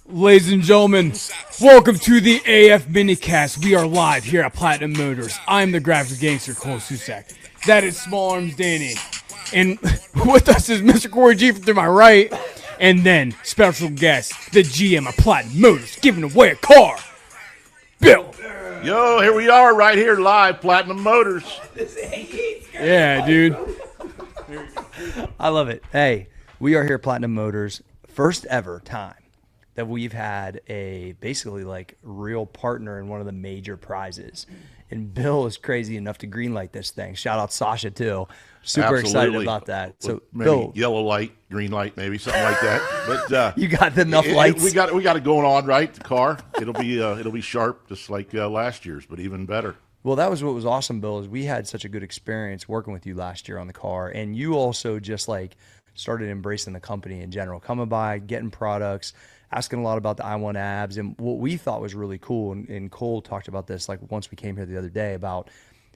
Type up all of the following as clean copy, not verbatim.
Ladies and gentlemen, welcome to the AF Minicast. We are live here at Platinum Motors. I'm the graphics gangster, Cole Susak. That is Small Arms Danny. And with us is Mr. Cory G to my right. And then, special guest, the GM of Platinum Motors, giving away a car, Bill. Yo, here we are right here live, Platinum Motors. Yeah, dude. I love it. Hey, we are here at Platinum Motors. First ever time that we've had a basically like real partner in one of the major prizes. And Bill is crazy enough to greenlight this thing. Shout out Sasha too. Super excited about that. So maybe Bill, yellow light, green light, maybe something like that. But you got enough lights. We got it going on, right? The car. It'll be sharp, just like last year's, but even better. Well, that was what was awesome, Bill, is we had such a good experience working with you last year on the car. And you also just like started embracing the company in general, coming by, getting products, asking a lot about the I-1 abs. And what we thought was really cool, and Cole talked about this like once we came here the other day, about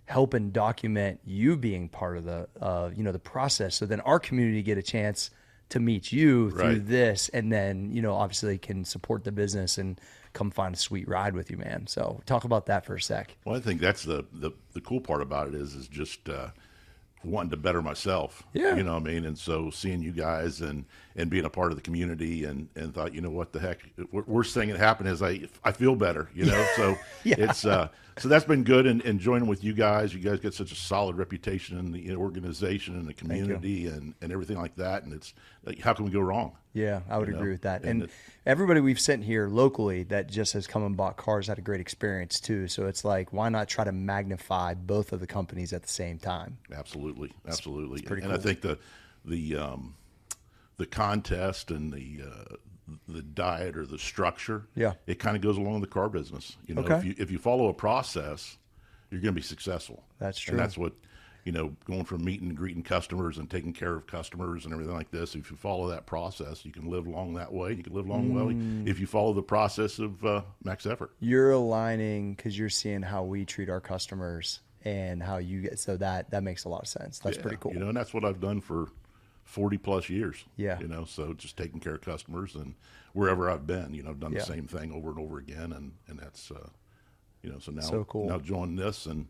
helping document you being part of the the process. So then our community get a chance to meet you through this, and then, obviously can support the business and come find a sweet ride with you, man. So talk about that for a sec. Well, I think that's the cool part about it is just wanting to better myself. Yeah. You know what I mean? And so seeing you guys and being a part of the community and thought, what the heck, worst thing that happened is I feel better, so Yeah. it's, so that's been good. And joining with you guys get such a solid reputation in the organization and the community and everything like that. And it's like, how can we go wrong? Yeah, I would agree with that. And everybody we've sent here locally that just has come and bought cars had a great experience too. So it's like, why not try to magnify both of the companies at the same time? Absolutely. It's pretty And cool. I think the contest and the diet or the structure, it kind of goes along with the car business. If you follow a process, you're going to be successful. That's true. And that's what, going from meeting and greeting customers and taking care of customers and everything like this. If you follow that process, you can live long that way. You can live long well if you follow the process of Max Effort. You're aligning because you're seeing how we treat our customers and how you get, so that makes a lot of sense. That's pretty cool. And that's what I've done for 40 plus years. Yeah. So just taking care of customers and wherever I've been, I've done the Yeah. same thing over and over again. And that's, so now, So cool. Now join this and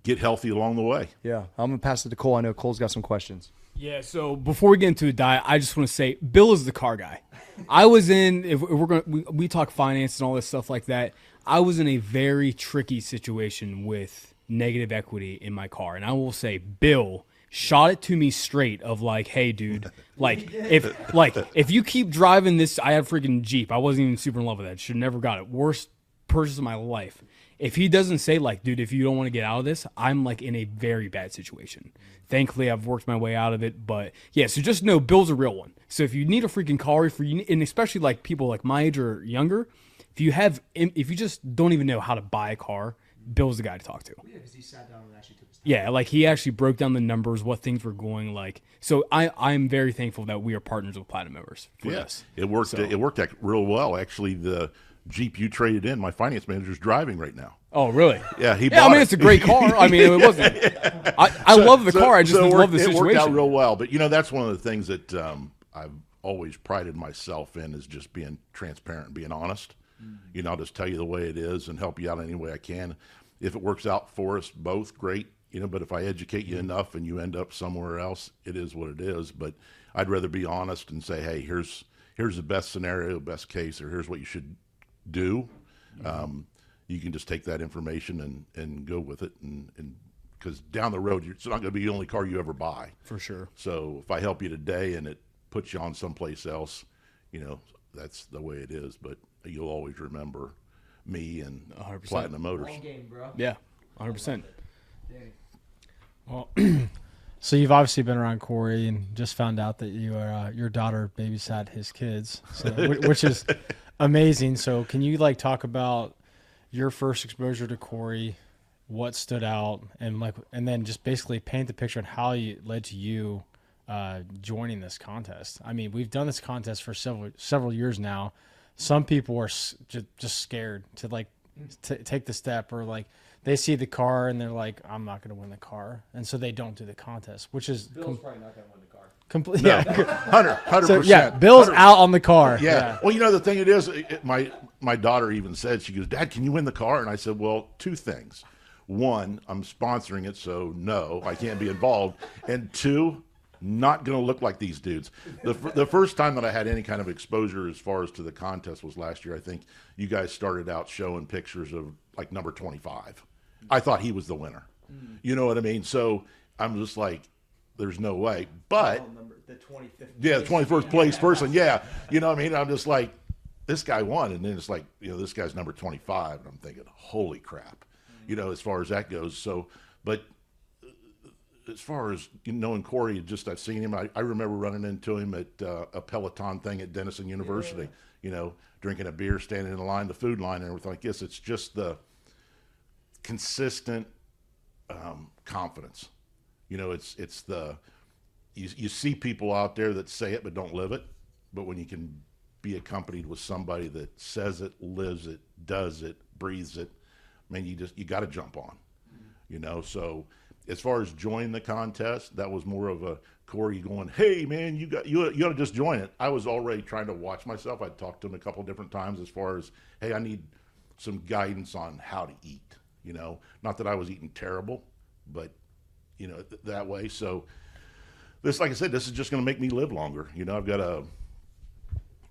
get healthy along the way. Yeah. I'm going to pass it to Cole. I know Cole's got some questions. Yeah, so before we get into the diet, I just want to say Bill is the car guy. I was in, if we're going, we talk finance and all this stuff like that. I was in a very tricky situation with negative equity in my car, and I will say Bill shot it to me straight of like, hey, dude, if you keep driving this, I had a freaking Jeep. I wasn't even super in love with that. Should have never got it. Worst purchase of my life. If he doesn't say like, dude, if you don't want to get out of this, I'm like in a very bad situation. Thankfully, I've worked my way out of it. But yeah, so just know Bill's a real one. So if you need a freaking car, and especially like people like my age or younger, if you just don't even know how to buy a car, Bill's the guy to talk to. Yeah, because he sat down and actually took his time. Yeah, like he actually broke down the numbers, what things were going like. So I'm very thankful that we are partners with Platinum Motors for this. It worked. So, it worked out real well. Actually, the Jeep you traded in, my finance manager's driving right now. oh, really? Yeah, he. Yeah, bought I mean, it. it's a great car. I mean, it wasn't. I love the car. I just love the situation. It worked out real well. But that's one of the things that I've always prided myself in is just being transparent and being honest. I'll just tell you the way it is and help you out any way I can. If it works out for us both, great. But if I educate you enough and you end up somewhere else, it is what it is. But I'd rather be honest and say, hey, here's the best scenario, best case, or here's what you should do. You can just take that information and go with it, and because down the road it's not going to be the only car you ever buy. For sure. So if I help you today and it puts you on someplace else, that's the way it is. But you'll always remember me and 100%. Platinum Motors. Long game, bro. Yeah, 100%. Well, so you've obviously been around Cory and just found out that your daughter babysat his kids, so, which is amazing. So can you talk about your first exposure to Cory, what stood out, and then just basically paint the picture on how it led to you joining this contest? I mean, we've done this contest for several years now. Some people are just scared to take the step or they see the car and they're like, I'm not going to win the car. And so they don't do the contest, which is Bill's probably not going to win the car. completely. No, Yeah. 100%. So, yeah, Bill's 100%. out on the car. Yeah. Well, the thing it is, my daughter even said, she goes, Dad, can you win the car? And I said, well, two things. One, I'm sponsoring it, so no, I can't be involved. And two, not going to look like these dudes. The first time that I had any kind of exposure as far as to the contest was last year. I think you guys started out showing pictures of like number 25. I thought he was the winner. You know what I mean? So I'm just like, there's no way. But The 25th. yeah, the 21st place person. Yeah. You know what I mean? I'm just like, this guy won. And then it's like, this guy's number 25. And I'm thinking, holy crap, as far as that goes. So, but as far as knowing Cory, I've seen him. I remember running into him at a Peloton thing at Denison University, drinking a beer, standing in the line, the food line and everything like this. It's just the consistent confidence. It's the, you see people out there that say it but don't live it. But when you can be accompanied with somebody that says it, lives it, does it, breathes it, man, you got to jump on, So as far as joining the contest, that was more of a Cory going, hey man, you got to just join it. I was already trying to watch myself. I talked to him a couple of different times as far as, hey, I need some guidance on how to eat. Not that I was eating terrible, but that way. So this, like I said, this is just going to make me live longer. I've got a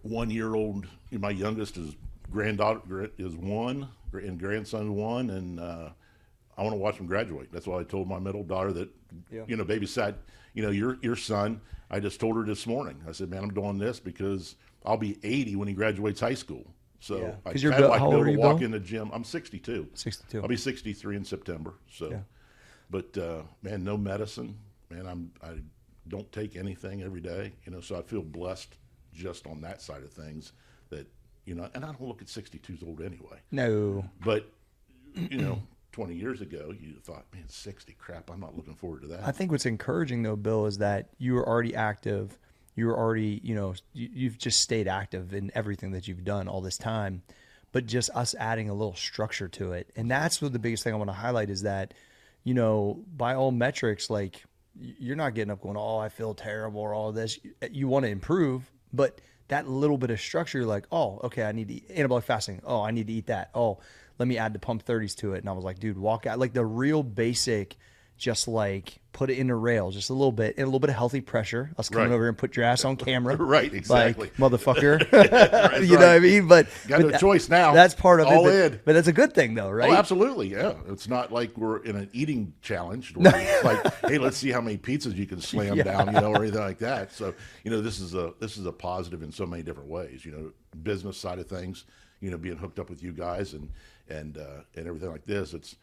1-year-old. My youngest is granddaughter is 1 and grandson 1, and I want to watch him graduate. That's why I told my middle daughter that, babysat, your son. I just told her this morning. I said, man, I'm doing this because I'll be 80 when he graduates high school. So I kind of like to be able to walk in the gym. I'm 62. 62. I'll be 63 in September. So, yeah. But man, no medicine. Man, I don't take anything every day. So I feel blessed just on that side of things. That and I don't look at 62 old anyway. No. But 20 years ago, you thought, man, 60, crap, I'm not looking forward to that. I think what's encouraging, though, Bill, is that you were already active. You were already, you've just stayed active in everything that you've done all this time, but just us adding a little structure to it. And that's what the biggest thing I want to highlight is that, by all metrics, like you're not getting up going, oh, I feel terrible or all of this. You want to improve, but that little bit of structure, you're like, oh, okay, I need to eat anabolic fasting. Oh, I need to eat that. Oh, let me add the pump 30s to it. And I was like, dude, walk out. Like the real basic, just like put it into rails, just a little bit, and a little bit of healthy pressure. Us coming over here and put your ass on camera. Right, exactly. Like, motherfucker. You know what I mean? But got no choice now. That's part of all it. But that's a good thing, though, right? Oh, absolutely, yeah. It's not like we're in an eating challenge where it's like, hey, let's see how many pizzas you can slam down, or anything like that. So, this is a positive in so many different ways. Business side of things, being hooked up with you guys and everything like this. It's,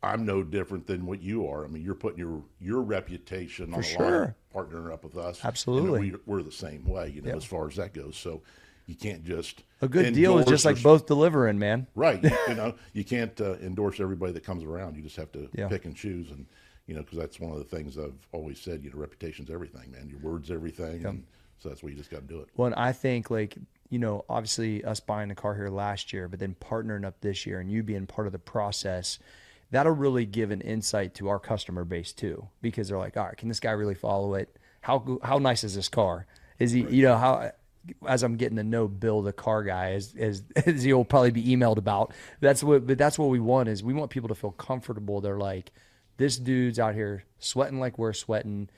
I'm no different than what you are. I mean, you're putting your reputation on the line, partnering up with us. Absolutely. We're the same way, as far as that goes. So you can't just a good deal is just like both delivering, man. Right. You can't endorse everybody that comes around. You just have to pick and choose, and because that's one of the things I've always said. Reputation's everything, man. Your word's everything, and so that's why you just got to do it. Well, and I think obviously us buying the car here last year, but then partnering up this year, and you being part of the process. That'll really give an insight to our customer base too, because they're like, all right, can this guy really follow it? How nice is this car? Is he, how, as I'm getting to know Bill, the car guy, as he'll probably be emailed about. That's what we want is we want people to feel comfortable. They're like, this dude's out here sweating like we're sweating,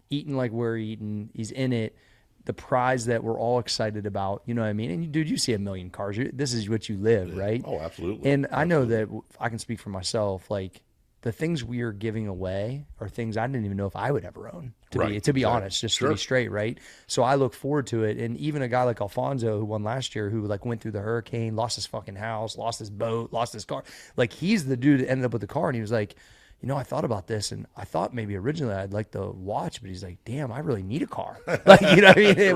eating like we're eating. He's in it. The prize that we're all excited about, you know what I mean? And dude, you see a million cars. This is what you live, right? Oh, absolutely. And I know that I can speak for myself. Like the things we are giving away are things I didn't even know if I would ever own. To be honest, just to be straight, right? So I look forward to it. And even a guy like Alfonso, who won last year, who like went through the hurricane, lost his fucking house, lost his boat, lost his car. Like he's the dude that ended up with the car, and he was like, I thought about this, and I thought maybe originally I'd like the watch, but he's like, damn, I really need a car. Like, I mean? It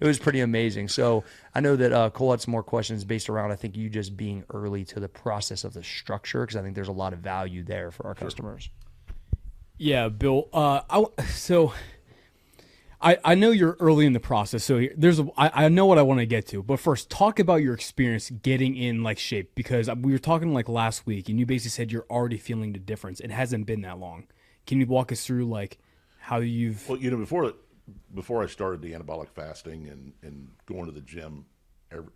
was pretty amazing. So I know that Cole had some more questions based around, I think, you just being early to the process of the structure, because I think there's a lot of value there for our customers. Yeah, Bill. I know you're early in the process, so I know what I want to get to. But first, talk about your experience getting in like shape, because we were talking like last week, and you basically said you're already feeling the difference. It hasn't been that long. Can you walk us through like how you've? Well, before I started the anabolic fasting and going to the gym,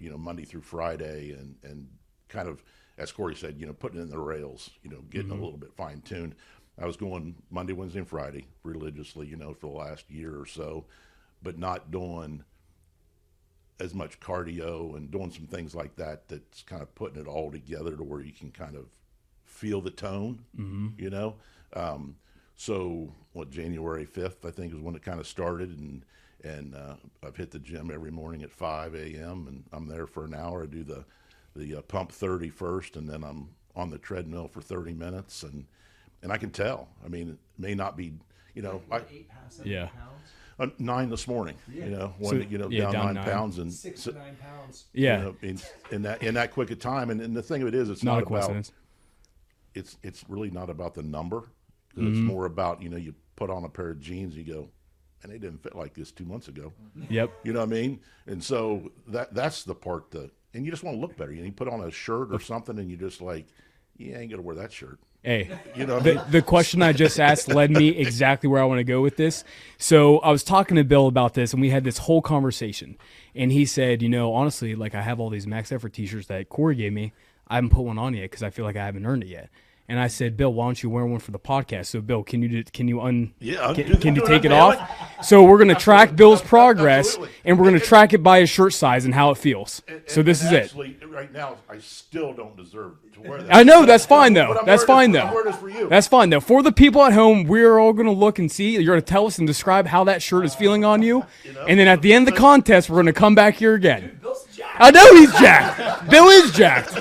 Monday through Friday, and kind of, as Cory said, putting in the rails, getting a little bit fine tuned. I was going Monday, Wednesday, and Friday religiously, for the last year or so, but not doing as much cardio and doing some things like that. That's kind of putting it all together to where you can kind of feel the tone, So January 5th, I think, is when it kind of started, and I've hit the gym every morning at 5 a.m. and I'm there for an hour. I do the pump 30 first, and then I'm on the treadmill for 30 minutes, and I can tell. I mean, it may not be, 8 pounds, 7 pounds? 9 this morning. Down 9 pounds and 6 to 9 pounds. Yeah, in that quick a time. And the thing of it is, it's not a about. coincidence. It's really not about the number. It's more about you put on a pair of jeans, you go, and they didn't fit like this 2 months ago. Yep. You know what I mean? And so that's the part and you just want to look better. You put on a shirt or something, and you just like, you ain't gonna wear that shirt. Hey, What I mean? the question I just asked led me exactly where I want to go with this. So I was talking to Bill about this, and we had this whole conversation. And he said, honestly, like I have all these Max Effort t-shirts that Cory gave me. I haven't put one on yet because I feel like I haven't earned it yet. And I said, Bill, why don't you wear one for the podcast? So, Bill, can you take it off? So we're going to track Bill's progress, Absolutely. and we're going to track it by his shirt size and how it feels. So this is it. Right now, I still don't deserve to wear that. I know, that's fine, though. That's fine, I'm though. wearing this for you. That's fine, though. For the people at home, we're all going to look and see. You're going to tell us and describe how that shirt is feeling on you. And then at the end of the contest, we're going to come back here again. Bill's jacked. I know he's jacked. Bill is jacked.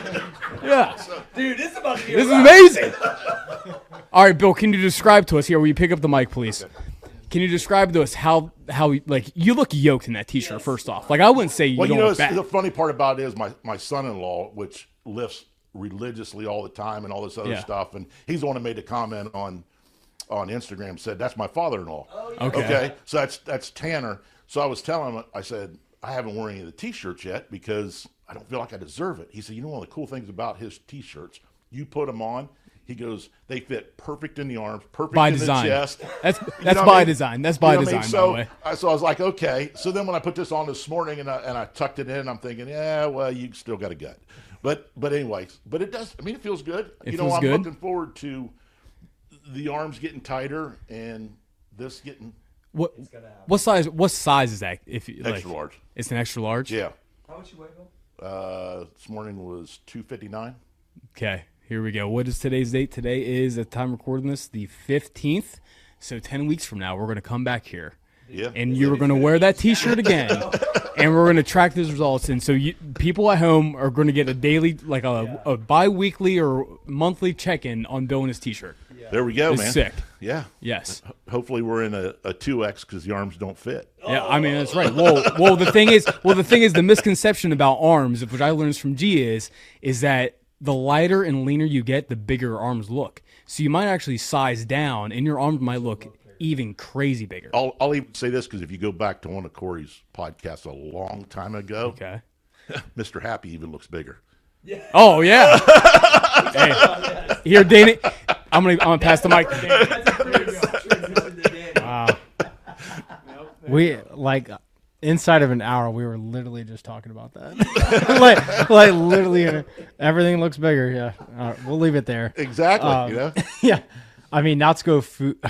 Yeah. Dude, this is about to be This is amazing. All right, Bill, can you describe to us here? Will you pick up the mic, please? Can you describe to us how like you look yoked in that t-shirt? First off, like I wouldn't say you don't look bad. The funny part about it is my son-in-law, which lifts religiously all the time and all this other stuff, and he's the one who made the comment on Instagram, said that's my father-in-law. Oh, yeah. Okay. So that's Tanner. So I was telling him, I said, I haven't worn any of the t-shirts yet because I don't feel like I deserve it. He said, one of the cool things about his t-shirts, you put them on, he goes, they fit perfect in the arms, perfect By in design. the chest. That's by design. That's by design, by the way. So I was like, okay. So then when I put this on this morning and I tucked it in, I'm thinking, yeah, well, you still got a gut. But anyways, it does. I mean, it feels good. It feels I'm good. looking forward to the arms getting tighter and this getting What size is that? If you, extra large. It's an extra large. Yeah. How much you weigh, Bill? This morning was 259. Okay. Here we go. What is today's date? Today is, at the time recording this, the 15th. So 10 weeks from now, we're going to come back here. Yeah. And you're going to wear that t-shirt again. And we're going to track those results. And so people at home are going to get a daily, like a bi-weekly or monthly check-in on Bill and his t-shirt. There we go, It's man. sick. Yeah. Yes. Hopefully we're in a 2X because the arms don't fit. Yeah, I mean that's right. Well, the thing is, the misconception about arms, which I learned from G, is that the lighter and leaner you get, the bigger your arms look. So you might actually size down, and your arms might look even crazy bigger. I'll even say this because if you go back to one of Cory's podcasts a long time ago, Okay. Mr. Happy even looks bigger. Oh yeah. Hey, here, Danny. I'm gonna pass the mic to Danny. Wow. We like inside of an hour, we were literally just talking about that. like literally, everything looks bigger. Yeah, all right, we'll leave it there. Exactly. Yeah, I mean, not to go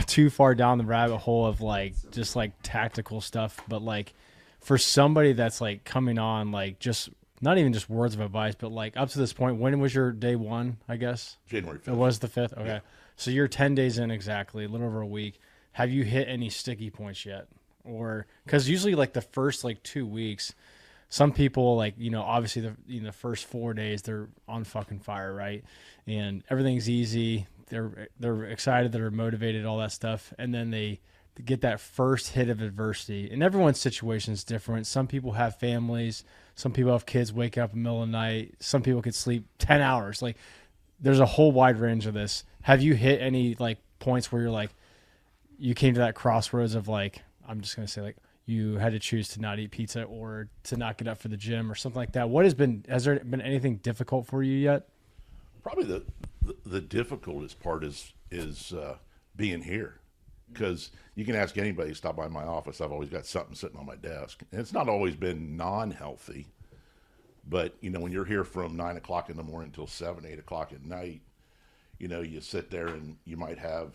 too far down the rabbit hole of like just like tactical stuff, but like for somebody that's like coming on, like just not even just words of advice, but like up to this point, when was your day one? I guess January 5th. It was the 5th. Okay, Yeah. So you're 10 days in exactly, a little over a week. Have you hit any sticky points yet? Or because usually like the first like 2 weeks, some people like, obviously the first 4 days they're on fucking fire, right? And everything's easy. They're excited, they're motivated, all that stuff. And then they get that first hit of adversity. And everyone's situation is different. Some people have families. Some people have kids wake up in the middle of the night. Some people could sleep 10 hours. Like there's a whole wide range of this. Have you hit any like points where you're like, you came to that crossroads of like, I'm just going to say like you had to choose to not eat pizza or to not get up for the gym or something like that. Has there been anything difficult for you yet? Probably the difficultest part is being here, because you can ask anybody to stop by my office. I've always got something sitting on my desk, and it's not always been non-healthy. But when you're here from 9 o'clock in the morning until 7, 8 o'clock at night, you sit there and you might have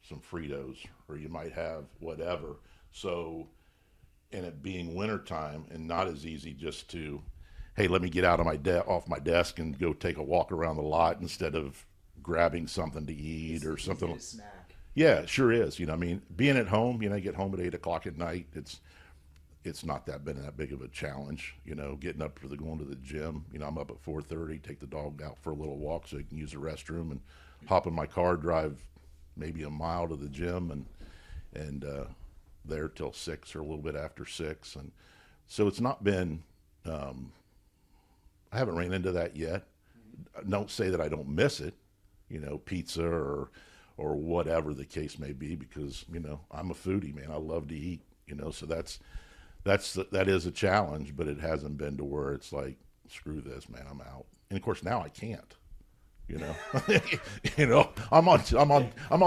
some Fritos or you might have whatever. So, and it being wintertime and not as easy just to, hey, let me get out of off my desk and go take a walk around the lot instead of grabbing something to eat or something. Snack. Yeah, it sure is. Being at home, I get home at 8 o'clock at night. It's not been that big of a challenge, getting up for going to the gym. I'm up at 4:30, take the dog out for a little walk so he can use the restroom, and hop in my car, drive maybe a mile to the gym, and there till 6 or a little bit after 6. And so it's not been, I haven't ran into that yet. Don't say that I don't miss it, pizza or whatever the case may be, because, I'm a foodie, man. I love to eat, so that is a challenge, but it hasn't been to where it's like, screw this, man, I'm out. And of course now I can't. I'm on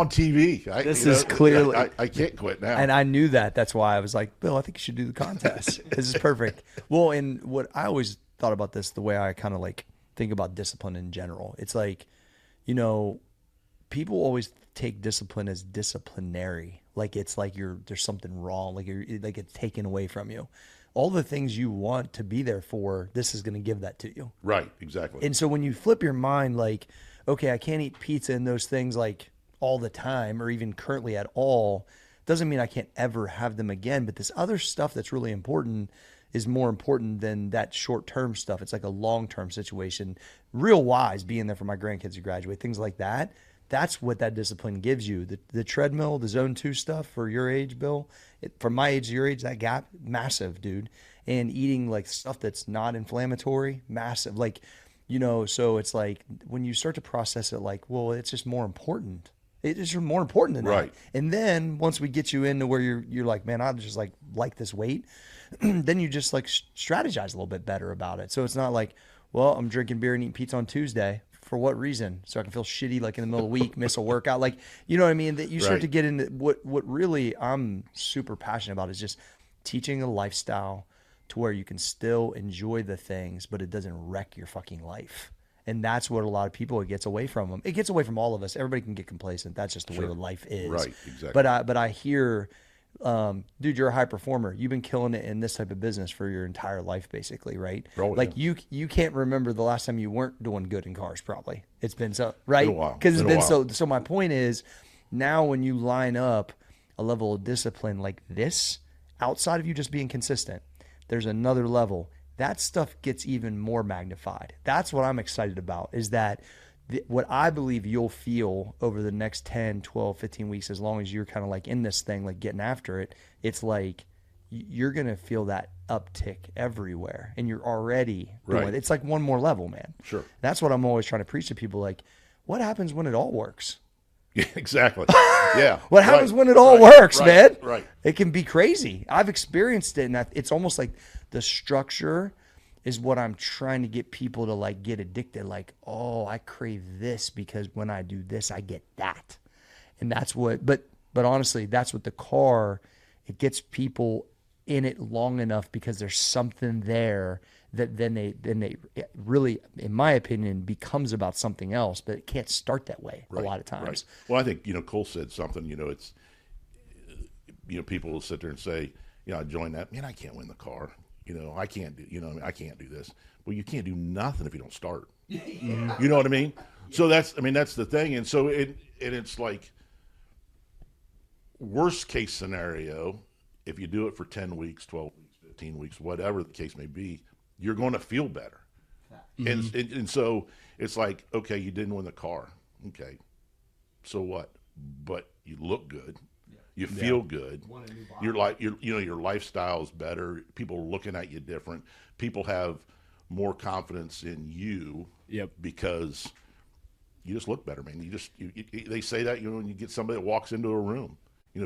TV. This is clearly I can't quit now. And I knew that. That's why I was like, Bill, I think you should do the contest. This is perfect. Well, and what I always thought about this, the way I kind of like think about discipline in general, it's like, people always take discipline as disciplinary. Like it's like there's something wrong. Like it's taken away from you. All the things you want to be there for, this is going to give that to you. Right, exactly. And so when you flip your mind, like, okay, I can't eat pizza and those things like all the time or even currently at all, doesn't mean I can't ever have them again. But this other stuff that's really important is more important than that short-term stuff. It's like a long-term situation. Real wise, being there for my grandkids who graduate, things like that. That's what that discipline gives you. The treadmill, the zone 2 stuff for your age, Bill, from my age to your age, that gap, massive, dude. And eating like stuff that's not inflammatory, massive. Like, so it's like when you start to process it like, well, it's just more important. It is more important than right. that. And then once we get you into where you're like, man, I just like this weight, then you just like strategize a little bit better about it. So it's not like, well, I'm drinking beer and eating pizza on Tuesday. For what reason? So I can feel shitty like in the middle of the week, miss a workout. Like, you know what I mean? That you start to get into what really I'm super passionate about is just teaching a lifestyle to where you can still enjoy the things, but it doesn't wreck your fucking life. And that's what a lot of people, it gets away from them. It gets away from all of us. Everybody can get complacent. That's just the way life is. Right, exactly. But I hear, dude, you're a high performer. You've been killing it in this type of business for your entire life, basically, right? Oh, like yeah. you can't remember the last time you weren't doing good in cars, probably. It's been so, right? Because it's been so. So my point is, now when you line up a level of discipline like this, outside of you just being consistent, there's another level. That stuff gets even more magnified. That's what I'm excited about, is that what I believe you'll feel over the next 10, 12, 15 weeks, as long as you're kind of like in this thing, like getting after it, it's like you're going to feel that uptick everywhere, and you're already doing it. It's like one more level, man. Sure. That's what I'm always trying to preach to people. Like, what happens when it all works? Yeah, exactly. Yeah. What happens when it all works, man? Right. It can be crazy. I've experienced it, and it's almost like the structure is what I'm trying to get people to like get addicted. Like, oh, I crave this because when I do this, I get that. And that's what, but honestly, that's what the car, it gets people in it long enough because there's something there that then they really, in my opinion, becomes about something else, but it can't start that way a lot of times. Right. Well, I think, Cole said something, it's, people will sit there and say, I joined that, man, I can't win the car. I can't do, I can't do this. Well, you can't do nothing if you don't start. Yeah. You know what I mean? Yeah. So that's the thing. And so it's like worst case scenario, if you do it for 10 weeks, 12 weeks, 15 weeks, whatever the case may be, you're going to feel better. Mm-hmm. And so it's like, okay, you didn't win the car. Okay. So what? But you look good. You feel good. Your lifestyle is better. People are looking at you different. People have more confidence in you. Yep. Because you just look better, man. They say that when you get somebody that walks into a room,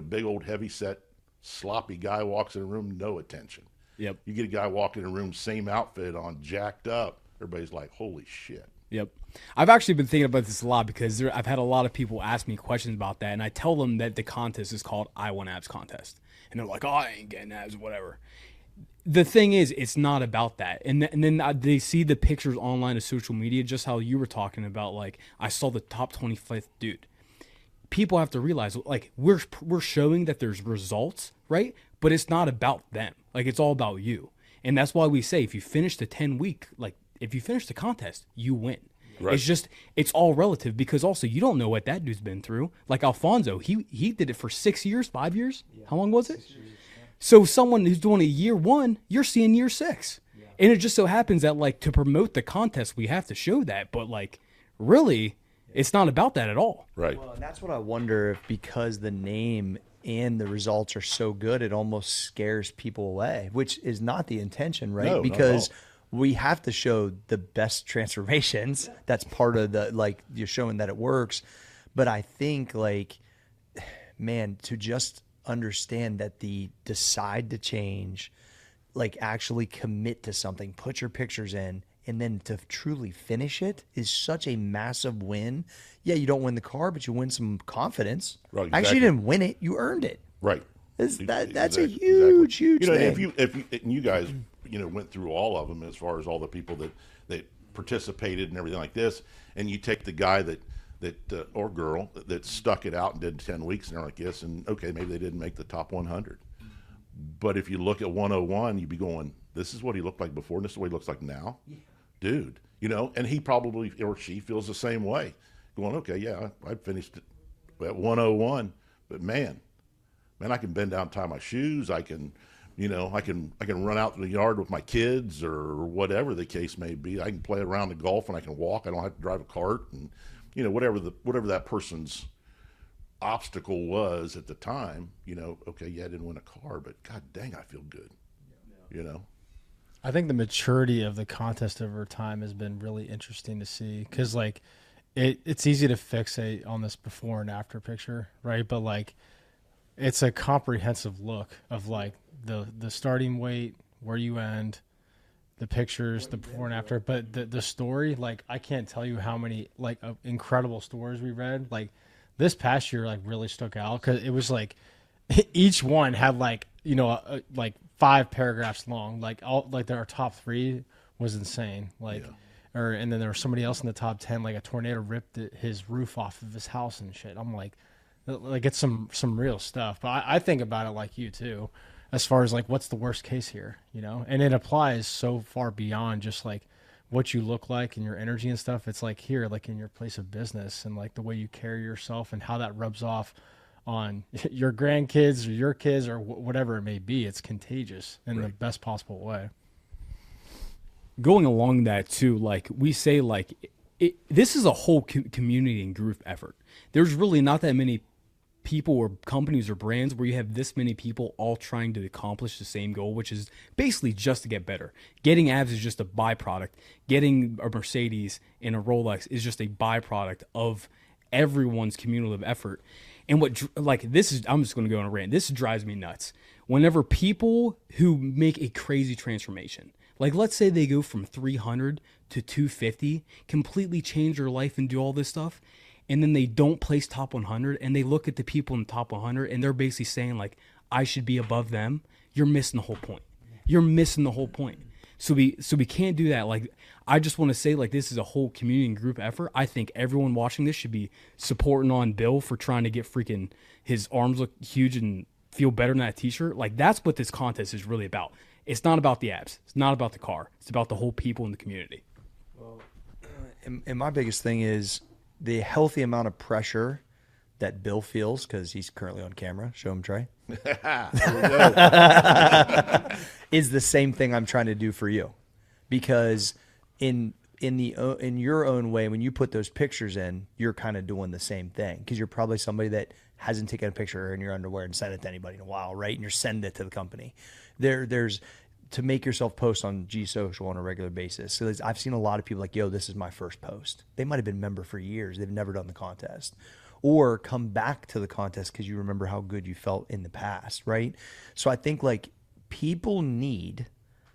big old heavy set sloppy guy walks in a room, no attention. Yep. You get a guy walking in a room, same outfit on, jacked up. Everybody's like, holy shit. Yep. I've actually been thinking about this a lot because I've had a lot of people ask me questions about that, and I tell them that the contest is called I Want Abs Contest. And they're like, oh, I ain't getting abs, whatever. The thing is, it's not about that. And then they see the pictures online of social media, just how you were talking about, like, I saw the top 25th dude. People have to realize, like, we're showing that there's results, right? But it's not about them. Like, it's all about you. And that's why we say if you finish the 10-week, like, if you finish the contest, you win. Right. It's all relative because also you don't know what that dude's been through. Like Alfonso, he did it for 6 years, 5 years. Yeah. How long was it? 6 years, yeah. So someone who's doing a year 1, you're seeing year 6. Yeah. And it just so happens that, like, to promote the contest, we have to show that. But, like, really, it's not about that at all. Right. Well, and that's what I wonder if, because the name and the results are so good, it almost scares people away, which is not the intention, right? No, because we have to show the best transformations. That's part of the, like, you're showing that it works. But I think, like, man, to just understand that the decide to change, like, actually commit to something, put your pictures in, and then to truly finish it is such a massive win. Yeah, you don't win the car, but you win some confidence. Right, exactly. Actually, you didn't win it, you earned it. Right. That's a huge thing. If you guys, went through all of them as far as all the people that participated and everything like this, and you take the guy that or girl that stuck it out and did 10 weeks and they're like this, and okay, maybe they didn't make the top 100. But if you look at 101, you'd be going, this is what he looked like before, and this is what he looks like now. Yeah. Dude, and he probably, or she, feels the same way. Going, okay, yeah, I finished it at 101, but man, I can bend down and tie my shoes. I can, I can run out in the yard with my kids or whatever the case may be. I can play around the golf and I can walk. I don't have to drive a cart, and whatever that person's obstacle was at the time. Okay, yeah, I didn't win a car, but god dang, I feel good. I think the maturity of the contest over time has been really interesting to see, because, like, it's easy to fixate on this before and after picture, right? But, like, it's a comprehensive look of, like, the starting weight, where you end, the pictures, the before and after. But the story, like, I can't tell you how many, like, incredible stories we read. Like, this past year, like, really stuck out because it was like each one had, like, like 5 paragraphs long. Like, all, like, our top 3 was insane. Like, yeah. And then there was somebody else in the top 10. Like, a tornado ripped his roof off of his house and shit. I'm like it's some real stuff. But I think about it like you too, as far as, like, what's the worst case here, And it applies so far beyond just, like, what you look like and your energy and stuff. It's like here, like, in your place of business, and, like, the way you carry yourself and how that rubs off on your grandkids or your kids or whatever it may be. It's contagious in the best possible way. Going along that too, like we say, like, this is a whole community and group effort. There's really not that many people or companies or brands where you have this many people all trying to accomplish the same goal, which is basically just to get better. Getting abs is just a byproduct. Getting a Mercedes and a Rolex is just a byproduct of everyone's cumulative effort. And I'm just going to go on a rant. This drives me nuts. Whenever people who make a crazy transformation, like, let's say they go from 300 to 250, completely change their life and do all this stuff, and then they don't place top 100, and they look at the people in the top 100, and they're basically saying, like, I should be above them. You're missing the whole point. You're missing the whole point. So we can't do that. Like, I just want to say, like, this is a whole community and group effort. I think everyone watching this should be supporting on Bill for trying to get freaking his arms look huge and feel better in that t-shirt. Like, that's what this contest is really about. It's not about the abs. It's not about the car. It's about the whole people in the community. Well, and my biggest thing is the healthy amount of pressure that Bill feels, because he's currently on camera. Show him, Trey. Is the same thing I'm trying to do for you, because in your own way, when you put those pictures in, you're kind of doing the same thing, because you're probably somebody that hasn't taken a picture in your underwear and sent it to anybody in a while, right? And you're sending it to the company. There's to make yourself post on G Social on a regular basis. So I've seen a lot of people like, yo, this is my first post. They might have been a member for years. They've never done the contest. or come back to the contest because you remember how good you felt in the past, right? So I think like people need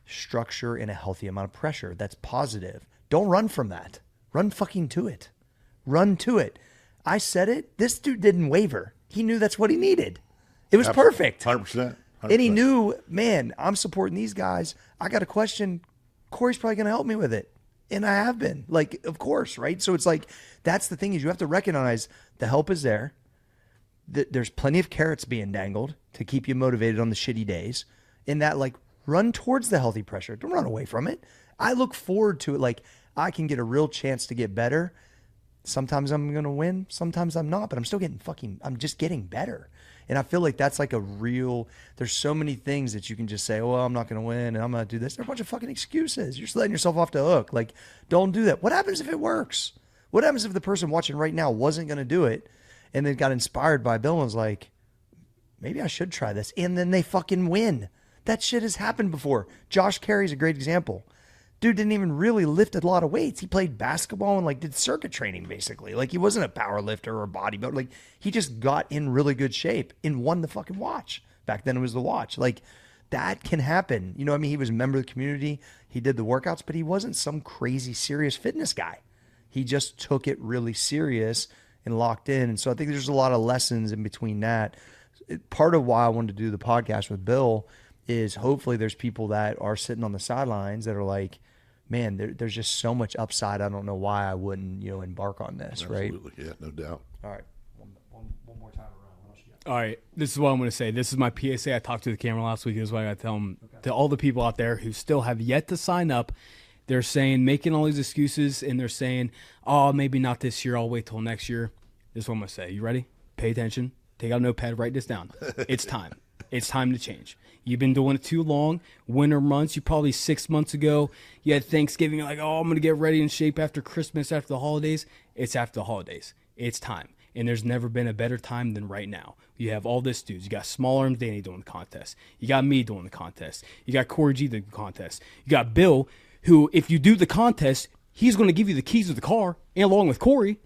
structure and a healthy amount of pressure that's positive. Don't run from that. Run fucking to it. Run to it. I said it. This dude didn't waver. He knew that's what he needed. It was perfect. 100%. And he knew, man, I'm supporting these guys. I got a question. Cory's probably going to help me with it. And I have been. Like, of course, right? So it's like, that's the thing is you have to recognize the help is there. There's plenty of carrots being dangled to keep you motivated on the shitty days. In that, like, run towards the healthy pressure. Don't run away from it. I look forward to it. Like, I can get a real chance to get better. Sometimes I'm going to win. Sometimes I'm not. But I'm still I'm just getting better. And I feel like that's like a real, there's so many things that you can just say, oh, well, I'm not going to win and I'm going to do this. They're a bunch of fucking excuses. You're just letting yourself off the hook. Like, don't do that. What happens if it works? What happens if the person watching right now wasn't going to do it and then got inspired by Bill and was like, maybe I should try this. And then they fucking win. That shit has happened before. Josh Carey's a great example. Dude didn't even really lift a lot of weights. He played basketball and like did circuit training basically. Like he wasn't a power lifter or a bodybuilder. Like he just got in really good shape and won the fucking watch. Back then it was the watch. Like that can happen. You know what I mean? He was a member of the community. He did the workouts, but he wasn't some crazy serious fitness guy. He just took it really serious and locked in. And so I think there's a lot of lessons in between that. Part of why I wanted to do the podcast with Bill is hopefully there's people that are sitting on the sidelines that are like, man, there's just so much upside. I don't know why I wouldn't, embark on this, right? Absolutely, yeah, no doubt. All right, one more time around. What else you got? All right, this is what I'm going to say. This is my PSA. I talked to the camera last week. This is what I got to tell them. Okay. To all the people out there who still have yet to sign up, they're saying, making all these excuses, and they're saying, oh, maybe not this year. I'll wait till next year. This is what I'm going to say. You ready? Pay attention. Take out a notepad. Write this down. It's time. It's time to change. You've been doing it too long. Winter months, you probably 6 months ago, you had Thanksgiving. You're like, oh, I'm going to get ready in shape after Christmas, after the holidays. It's after the holidays. It's time. And there's never been a better time than right now. You have all this dudes. You got Small Arms Danny doing the contest. You got me doing the contest. You got Cory G doing the contest. You got Bill, who, if you do the contest, he's going to give you the keys to the car, and along with Cory.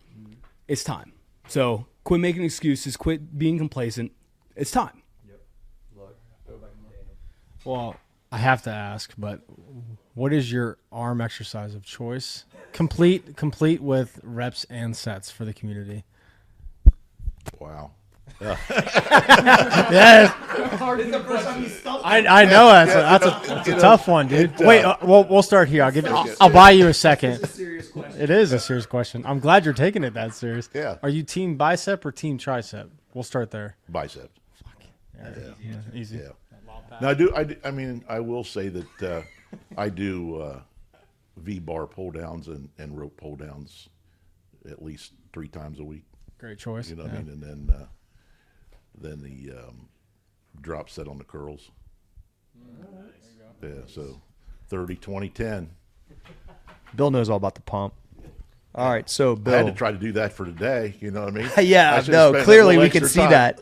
It's time. So quit making excuses. Quit being complacent. It's time. Well, I have to ask, but what is your arm exercise of choice? Complete with reps and sets for the community. Wow. Yes. I know that's a tough one, dude. Wait, we'll start here. I'll buy you a second. It is a serious question. I'm glad you're taking it that serious. Yeah. Are you team bicep or team tricep? We'll start there. Bicep. Yeah. Easy. Yeah. Now, I mean, I will say that I do V-bar pull downs and rope pull downs at least 3 times a week. Great choice. You know what I mean? And then the drop set on the curls. Yeah, so 30, 20, 10. Bill knows all about the pump. All right, so Bill. I had to try to do that for today. You know what I mean? Yeah, no, clearly we can see that.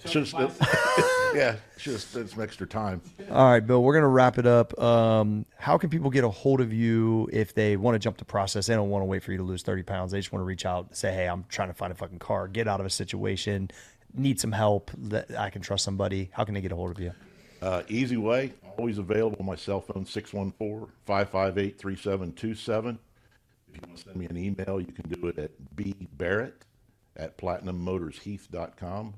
Yeah, just spend some extra time. All right, Bill, we're going to wrap it up. How can people get a hold of you if they want to jump the process? They don't want to wait for you to lose 30 pounds. They just want to reach out, say, hey, I'm trying to find a fucking car, get out of a situation, need some help, that I can trust somebody. How can they get a hold of you? Easy way, always available on my cell phone, 614-558-3727. If you want to send me an email, you can do it at bbarrett@platinummotorsheath.com.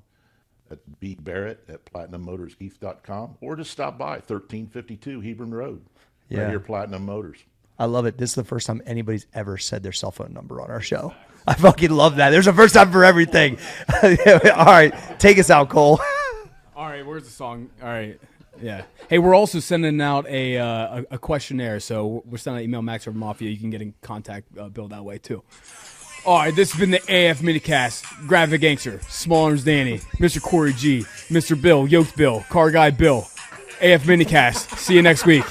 That's bbarrett@platinummotorsheath.com. Or just stop by 1352 Hebron Road, right here, Platinum Motors. I love it. This is the first time anybody's ever said their cell phone number on our show. I fucking love that. There's a first time for everything. All right, take us out, Cole. All right, where's the song? All right. Yeah. Hey, we're also sending out a questionnaire. So we're sending an email, Max or Mafia. You can get in contact Bill that way, too. All right, this has been the AF Minicast. Graphic Gangster, Small Arms Danny, Mr. Cory G, Mr. Bill, Yoked Bill, Car Guy Bill. AF Minicast. See you next week.